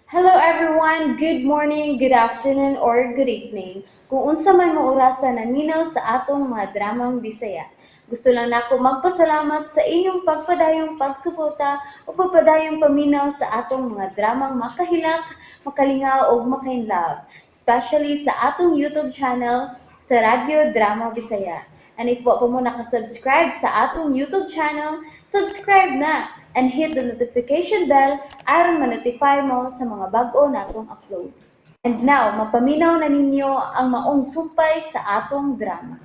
Hello everyone, good morning, good afternoon, or good evening. Kung unsa man mo orasan naminaw sa atong mga dramang Bisaya. Gusto lang nako magpasalamat sa inyong pagpadayong pagsuporta o pagpadayong paminaw sa atong mga dramang makahilak, makalingaw o makainlove, especially sa atong YouTube channel sa Radyo Drama Bisaya. And if wa pa mo nakasubscribe sa atong YouTube channel, subscribe na and hit the notification bell aron ma-notify mo sa mga bag-o natong uploads. And now, mapaminaw na ninyo ang maong sumpay sa atong drama.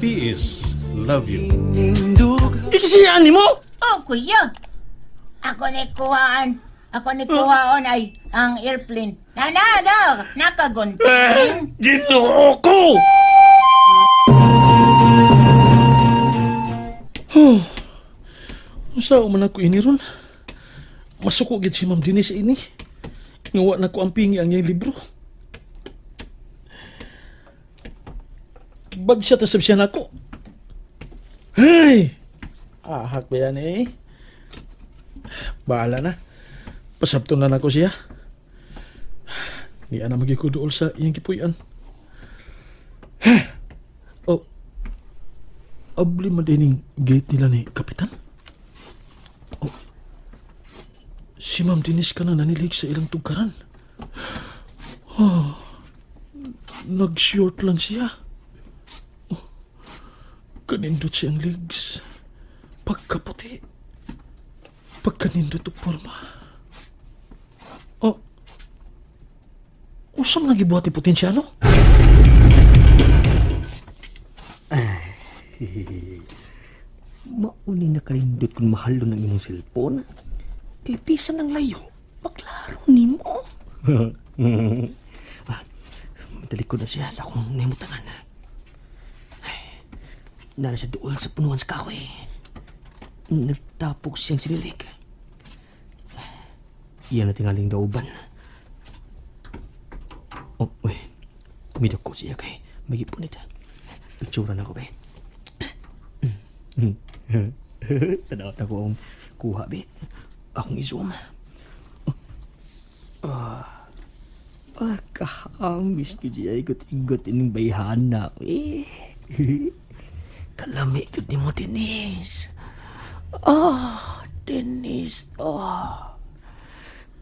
P.S. Love you. Ikisiyan ni mo? Oh, kuya. Ako ni kuhaan ay ang airplane. Nakagunting. Ginoo ko! Usa man ako ini ron? Masuko gid si Ma'am Denise ini. Ngawa na ko ang pingi ang iyang libro. Bagsa ta sabsiyan ako. Hey! Ahak ba yan eh? Bahala na. Pasabton na nako siya. Di ana magikuduol sa iyang kipuy-an. Oh. Abli madining gate nila ni Kapitan? Oh. Si Ma'am Denise ka na nanilig sa ilang tugkaran. Oh. Nag-short lang siya. Oh. Kanindot siyang legs. Pagkaputi. Pagkanindot o forma. Oh. Usam nagibuhat ni Potensyano? Mauni na kalindot kung mahalo ng imong cellphone. Kay pisa ng layo. Paklaro ni mo. Madali ko na siya sa akong nahimutangan. Nara siya doon sa punuan sa kahoy. Nagtapok siyang sinilig. Iyan na tingaling dauban. Oh, uy. Umidok ko siya kay magipon ito. Picturean ako, be. Tanaw na ko ang kuha, be. Akong i-zoom. Kahamis ko siya. Ikot-ikot ining bayhana. Kalami ko ni mo, Denise. Denise.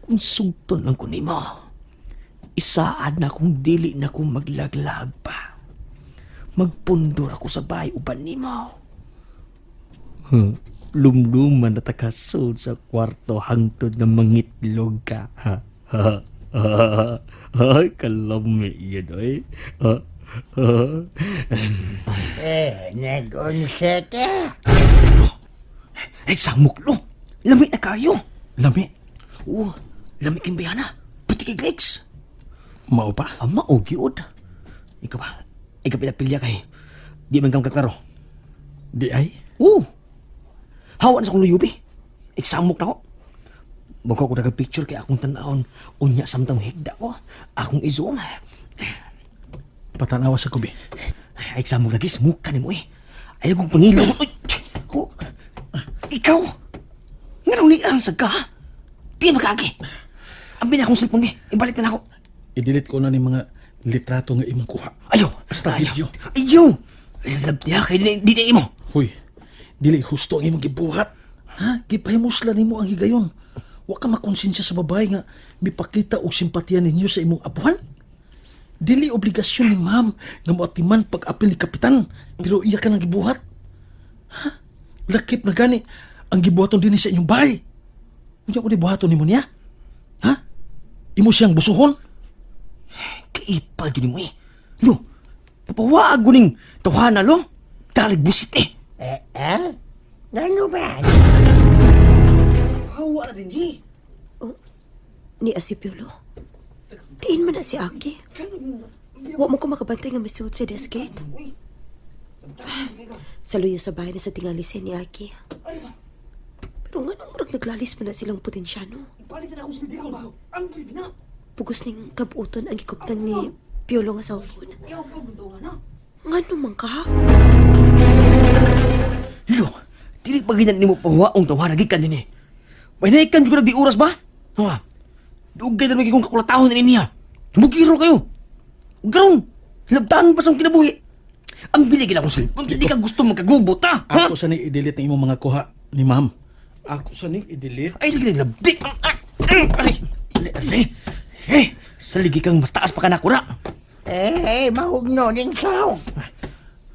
Kung sugton lang ko ni mo, isaan na kung dili na kong maglaglag pa. Magpundor ako sa bahay uban ni mo. Lumluman na takasod sa kwarto hangtod na mangitlog ka. Ay, kalami yun, ay. Nag-unsete. Ay, samuklo. Lami na kayo. Lami. Oo, lami king bayana. Puti kay Glex. Mao pa? Ama o giod. Ikaw ba? Ikaw pinapilya kay. Di man kang kaklaro. Di ay? Oo. Hawa na sa kong luyubi. Iksamok na ko. Bago ko nagpicture kay akong tanahon. Unya samtang higda ko. Akong i-zoom. Patanawa sa kubi. Ay, iksamok lagi. Smuka ni mo eh. Ayaw kong pangilaw. Uy! Oh. Ikaw! Nga nang liaran sa ka, ha? Di magkagi. Ambil na akong cellphone, eh. Ibalik na ako. I-delete ko na ni mga litrato nga imong kuha. Ayaw! Basta video. Ayaw! Ay, lab niya kay di na imo. Huy, dili husto ang imong gibuhat. Ha? Gipahimusla nimo ang higayon. Wa ka makonsensya sa babae nga mipakita og simpatiya ninyo sa imong apuhan. Dili obligasyon ni ma'am nga moatiman pag-apil ni kapitan, pero iya ka nang gibuhat. Ha? Lakip na gani ang gibuhaton din sa inyong bahay. Unya ko ni buhaton nimo niya? Ha? Imo siyang busuhon? Kaipa dyan mo eh. No, papawaag ko ning tawhana lo. Talig busit eh. Ano ba? Hawa na din eh. Ni Asipiolo. Tiin man na si Aki. Wa mo ko makabantay nga masuod sa desk gate. Saluyo sa bahay na sa tingali siya ni Aki. Pero nga nung murag naglalis pa na silang Potensyano. Pugos ning kabuuton ang gikuptan ni Piolo nga cellphone. Nga nung man ka? Lo, dili pa ginan nimo pahuwaong tawhana gikan din eh. May naikan juga di oras ba? Ha? Dugay na kong kakulatahon na niya. Mugiro kayo. Garong, labtaan mo pa sa kinabuhi. Ang biligin akong cellphone, hindi ka gusto magkagubot, ha? Ha? Ako sa ni i-delete ng imong mga kuha ni ma'am. Ako sa ni i-delete. Ay, lagi na labdik. Ay, saligi kang mas taas pa ka nakura. Mahugno ning saw.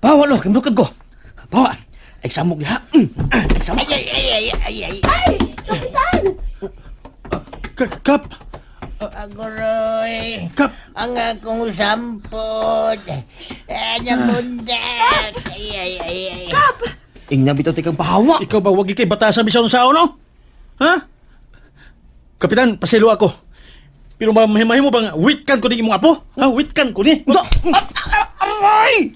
Bawa lo, kimlukad ko. Bawa. Ay, samog niya, ha? Ay, samog. Ay. Kap! Aguroy. Kap! Ang akong sampot. Nabundat. Ay. Ingna bitaw tikang pahawa. Ikaw ba wag ikay batasan bisaw sa no? Ha? Kapitan, paselo ako. Pero mahimo bang witkan ko ni imong apo? Ha, witkan ko ni. Aray!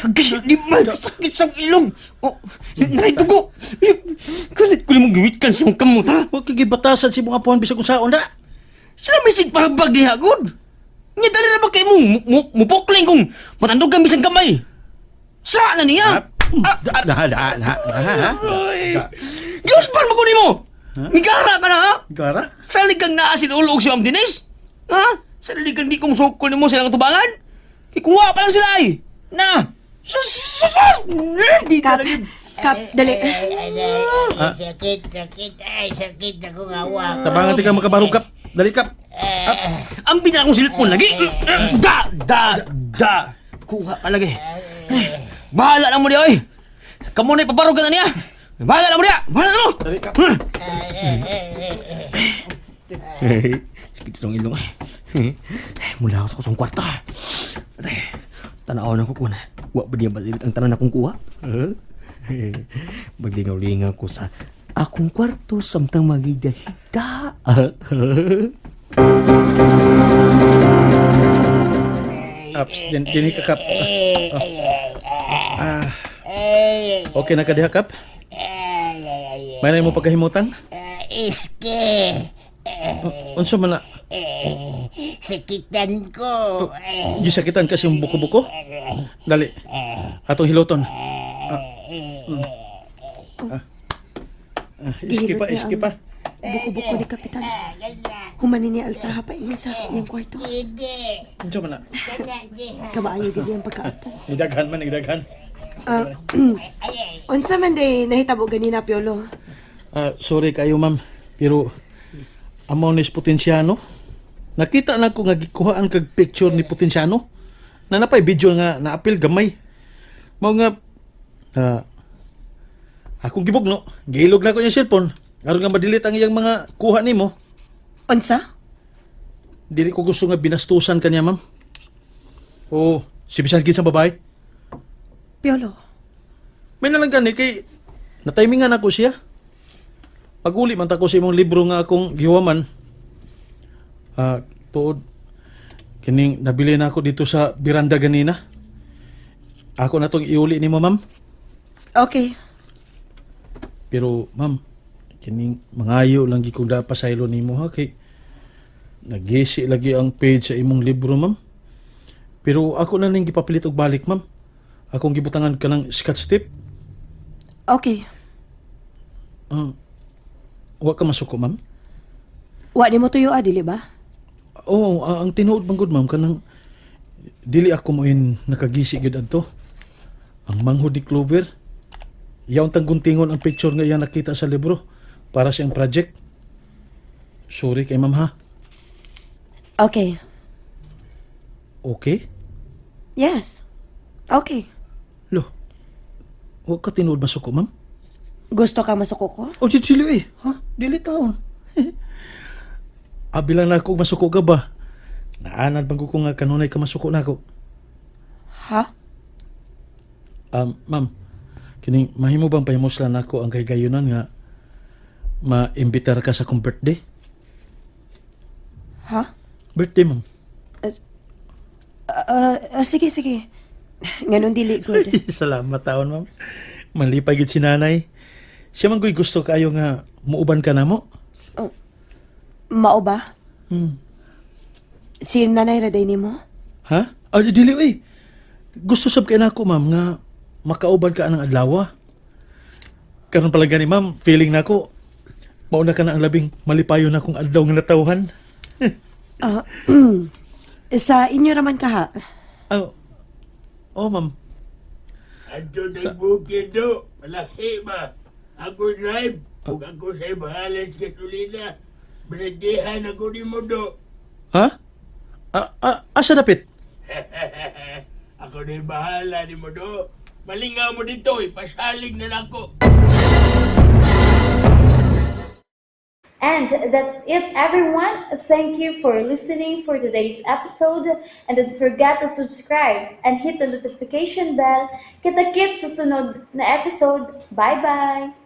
Di man sakit sa ilong. Oh, naray dugo. Kalit ko mong gawit kan sa mong kamot, ha? Wag kay batasan si imong apuhan bisag kung saon da. Sila may sigpabag ni Hagod. Nga dali na ba kayo mupokling kung matandog kang bisang kamay? Saan na niya? Diyos pa mo kunin mo! Migara ka na, ha? Gara? Salig kang naasin ulog si Ma'am Denise? Ha? Salig kang di kong sukol mo silang tubangan? Kikuha pa lang sila ay! Na! Sus! Hindi Kap, talaga. Kap, dali. Sakit. Ay, sakit ako nga wak. Tabangan ti ka makabarog kap. Dali kap. Ang binak kong silpon lagi! Da! Kuha ka lagi. Bahala na mo di, oy! Kamu na ipaparogan na niya! Bahala na mo diya! Bahala na mo! Dali kap. Sakit sa ilong eh. Mula ako sa kusong kwarta. Tanaw na ko kuna. Wa ba niya balilit ang tanan akong kuha? Maglingaw-lingaw ko sa akong kwarto samtang magigahita. Ups, din ka kap. Okay na ka diha kap? May na mo pagkahimutan? Iske. Unsa man na? Sakitan ko. Gisakitan kasi yung buko-buko? Dali. Atong hiloton. Iski pa. Buko-buko ni Kapitan. Humanin niya alsaha pa ingon sa iyang kwarto. Unsa man na? Kabaayo gid ang pagkaapo. Nagdaghan. Unsa man day nahitabo ganina Piolo? Sorry kayo ma'am. Pero amo ni Potensiano. Nakita na ko nga gikuhaan kag picture ni Potensiano. Na napay video nga naapil gamay. Mao nga akong gibog no. Gilog na ko yung cellphone. Aron nga madilit ang iyang mga kuha nimo. Unsa? Dili ko gusto nga binastusan kaniya ma'am. O si bisan gid sa babae. Piolo. May nalang gani kay natimingan ako siya. Paguli man ta ko sa imong libro nga akong gihuman. Tuod kining nabili na ako dito sa biranda ganina. Ako na tong iuli nimo ma'am. Okay. Pero ma'am, kining mangayo lang gid ko pasaylo nimo ha kay nagisi lagi ang page sa imong libro ma'am. Pero ako na ning gipapilit og balik ma'am. Akong gibutangan ka ng scotch tape. Okay. Wa ka masuko ma'am. Wa ni mo tuyo dili ba? Oo, ang tinuod man gud ma'am kanang dili ako mo nakagisi gid adto. Ang manghod ni Clover. Yaon tang guntingon ang picture nga iya nakita sa libro para sa iyang project. Sorry kay ma'am ha. Okay. Okay? Yes. Okay. Lo. Wa ka tinuod masuko ma'am? Gusto ka masuko ko? O dili ha? Dili taon. Abilang na ako masuko ka ba? Naanad bang ko nga kanunay ka masuko na ako? Ha? Ma'am, kining mahimo bang pahimuslan ako ang kaygayonan nga ma-imbitar ka sa akong birthday? Ha? Birthday, ma'am. Sige. Nganon dili good. Salamat taon, ma'am. Malipay gid si nanay. Siya man ko'y gusto kayo nga muuban ka na mo. Mao ba? Hmm. Si nanay raday nimo? Ha? Dili eh. Gusto sab kay nako, ma'am, nga makauban ka ng adlaw. Karon pala gani, ma'am, feeling na ako, mauna ka na ang labing malipayo na kong adlaw nga natawhan. Ah, sa inyo raman ka ha. Oh, ma'am. Ato ng bukid do. Malaki ba? Ako drive. Kung ako sa'yo bahala sa gasolina. Beradihan ako ni mo do. Ha? Asa dapit? Ako na bahala ni mo do. Malingaw mo dito, ipasalig na nako. And that's it, everyone. Thank you for listening for today's episode. And don't forget to subscribe and hit the notification bell. Kita-kits sa sunod na episode. Bye-bye!